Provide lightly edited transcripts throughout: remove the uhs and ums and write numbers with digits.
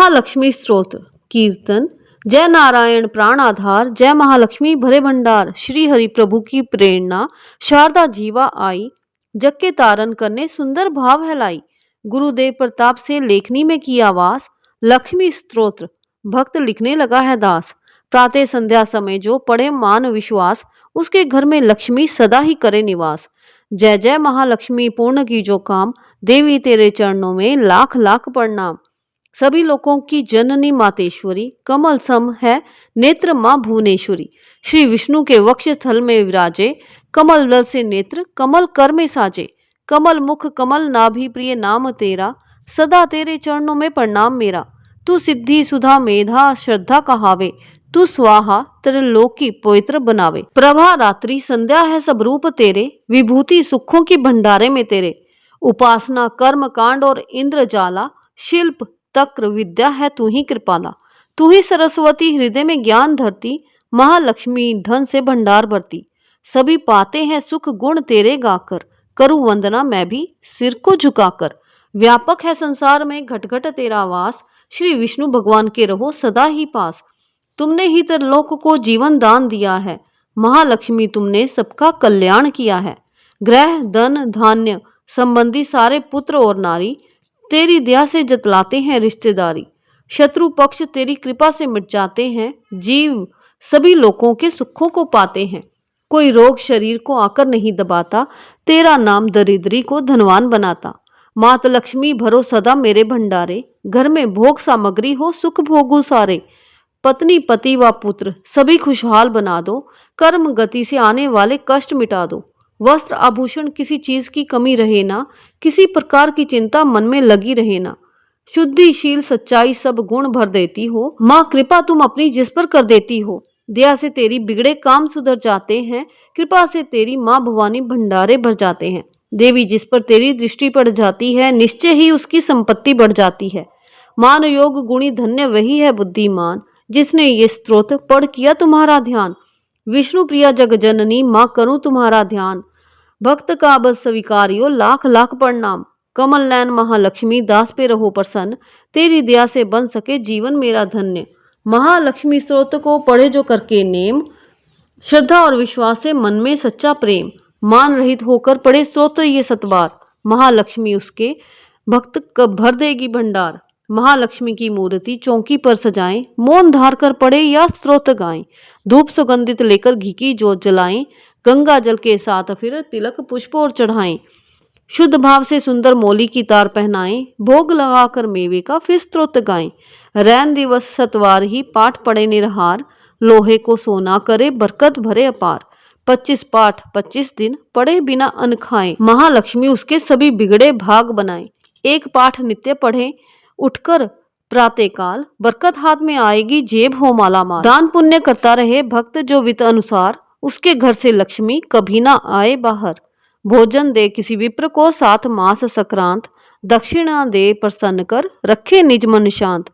महालक्ष्मी स्तोत्र कीर्तन। जय नारायण प्राण आधार, जय महालक्ष्मी भरे भंडार। श्री हरि प्रभु की प्रेरणा शारदा जीवा आई, जग के तारण करने सुंदर भाव है लाई। गुरुदेव प्रताप से लेखनी में किया वास, लक्ष्मी स्तोत्र भक्त लिखने लगा है दास। प्रातः संध्या समय जो पढ़े मान विश्वास, उसके घर में लक्ष्मी सदा ही करे निवास। जय जय महालक्ष्मी पूर्ण की जो काम, देवी तेरे चरणों में लाख लाख प्रणाम। सभी लोगों की जननी मातेश्वरी, कमल सम है नेत्र माँ भुवनेश्वरी। श्री विष्णु के वक्ष स्थल में विराजे, कमल दल से नेत्र कमल कर में साजे। कमल मुख कमल नाभि प्रिय नाम तेरा, सदा तेरे चरणों में प्रणाम मेरा। तू सिद्धि सुधा मेधा श्रद्धा कहावे, तू स्वाहा त्रिलोक की पवित्र बनावे। प्रभा रात्रि संध्या है सब रूप तेरे, विभूति सुखों की भंडारे में तेरे। उपासना कर्म कांड और इंद्र जाला, शिल्प तक्र विद्या है तू ही कृपाला। तू ही सरस्वती हृदय में ज्ञान धरती, महालक्ष्मी धन से भंडार भरती। सभी पाते हैं सुख गुण तेरे गाकर, करूं वंदना मैं भी सिर को झुकाकर। व्यापक है संसार में घट घट तेरा वास, श्री विष्णु भगवान के रहो सदा ही पास। तुमने ही त्रिलोक को जीवन दान दिया है, महालक्ष्मी तुमने सबका कल्याण किया है। ग्रह धन धान्य संबंधी सारे पुत्र और नारी, तेरी दया से जतलाते हैं रिश्तेदारी। शत्रु पक्ष तेरी कृपा से मिट जाते हैं, जीव सभी लोगों के सुखों को पाते हैं। कोई रोग शरीर को आकर नहीं दबाता, तेरा नाम दरिद्री को धनवान बनाता। मात लक्ष्मी भरो सदा मेरे भंडारे, घर में भोग सामग्री हो सुख भोगू सारे। पत्नी पति व पुत्र सभी खुशहाल बना दो, कर्म गति से आने वाले कष्ट मिटा दो। वस्त्र आभूषण किसी चीज की कमी रहे ना, किसी प्रकार की चिंता मन में लगी रहे ना। शुद्धि शील सच्चाई सब गुण भर देती हो, माँ कृपा तुम अपनी जिस पर कर देती हो। दया से तेरी बिगड़े काम सुधर जाते हैं, कृपा से तेरी माँ भवानी भंडारे भर जाते हैं। देवी जिस पर तेरी दृष्टि पड़ जाती है, निश्चय ही उसकी संपत्ति बढ़ जाती है। मान योग गुणी धन्य वही है बुद्धिमान, जिसने ये स्तोत्र पढ़ किया तुम्हारा ध्यान। विष्णु प्रिया जग जननी माँ करूं तुम्हारा ध्यान, भक्त का बस स्वीकारियो लाख लाख प्रणाम। कमल नयन महालक्ष्मी दास पे रहो प्रसन्न, तेरी दया से बन सके जीवन मेरा धन्य। महालक्ष्मी स्तोत्र को पढ़े जो करके नेम, श्रद्धा और विश्वास से मन में सच्चा प्रेम। मान रहित होकर पढ़े स्तोत्र ये सतबार, महालक्ष्मी उसके भक्त कब भर देगी भंडार। महालक्ष्मी की मूर्ति चौकी पर सजाएं, मौन धार कर पढ़े या स्तोत्र गाएं। धूप सुगंधित लेकर घी की जोत जलाएं, गंगा जल के साथ फिर तिलक पुष्प और चढ़ाएं। शुद्ध भाव से सुंदर मोली की तार पहनाएं, भोग लगाकर मेवे का फिर स्तोत्र गाएं। रैन दिवस सतवार ही पाठ पढ़े निरहार, लोहे को सोना करे बरकत भरे अपार। 25 पाठ 25 दिन पढ़े बिना अन्न खाएं, महालक्ष्मी उसके सभी बिगड़े भाग बनाएं। एक पाठ नित्य पढ़े उठकर प्रातः काल, बरकत हाथ में आएगी जेब हो माला माल। दान पुण्य करता रहे भक्त जो वित्त अनुसार, उसके घर से लक्ष्मी कभी ना आए बाहर। भोजन दे किसी विप्र को साथ मास संक्रांत, दक्षिणा दे प्रसन्न कर रखे निज मन शांत।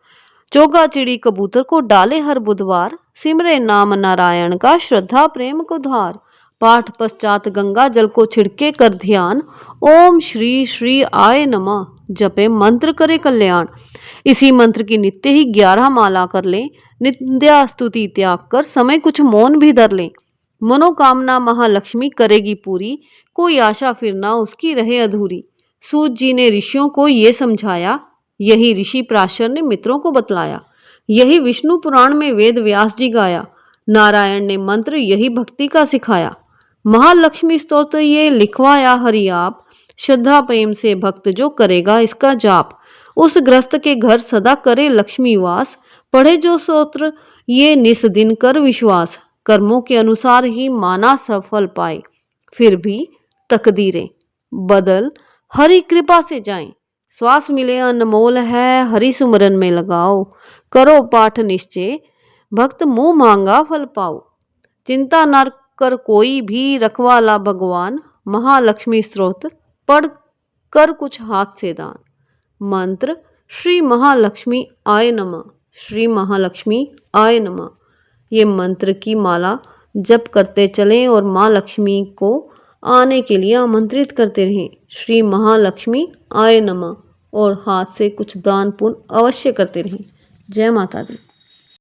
चोगा चिड़ी कबूतर को डाले हर बुधवार, सिमरे नाम नारायण का श्रद्धा प्रेम को धार। पाठ पश्चात गंगा जल को छिड़के कर ध्यान, ओम श्री श्री आय नमः जपे मंत्र करे कल्याण। इसी मंत्र की नित्य ही 11 माला कर लें, निंदा स्तुति त्याग कर समय कुछ मौन भी धर लें। मनोकामना महालक्ष्मी करेगी पूरी, कोई आशा फिर ना उसकी रहे अधूरी। सूत जी ने ऋषियों को ये समझाया, यही ऋषि प्राशर ने मित्रों को बतलाया। यही विष्णु पुराण में वेद व्यास जी गाया, नारायण ने मंत्र यही भक्ति का सिखाया। महालक्ष्मी स्तोत्र ये लिखवाया हरि आप, श्रद्धा प्रेम से भक्त जो करेगा इसका जाप, उस ग्रस्त के घर सदा करे लक्ष्मी वास। पढ़े जो स्तोत्र ये निस दिन कर विश्वास, कर्मों के अनुसार ही माना सफल पाए। फिर भी तकदीरें बदल हरि कृपा से जाएं, श्वास मिले अनमोल है हरि सुमरन में लगाओ। करो पाठ निश्चय भक्त मुंह मांगा फल पाओ। चिंता न कर कोई भी रखवाला भगवान, महालक्ष्मी स्तोत्र पढ़ कर कुछ हाथ से दान। मंत्र श्री महालक्ष्मी आय नमः, श्री महालक्ष्मी आय नमः। ये मंत्र की माला जप करते चलें और माँ लक्ष्मी को आने के लिए आमंत्रित करते रहें। श्री महालक्ष्मी आय नमः और हाथ से कुछ दान पुण्य अवश्य करते रहें। जय माता दी।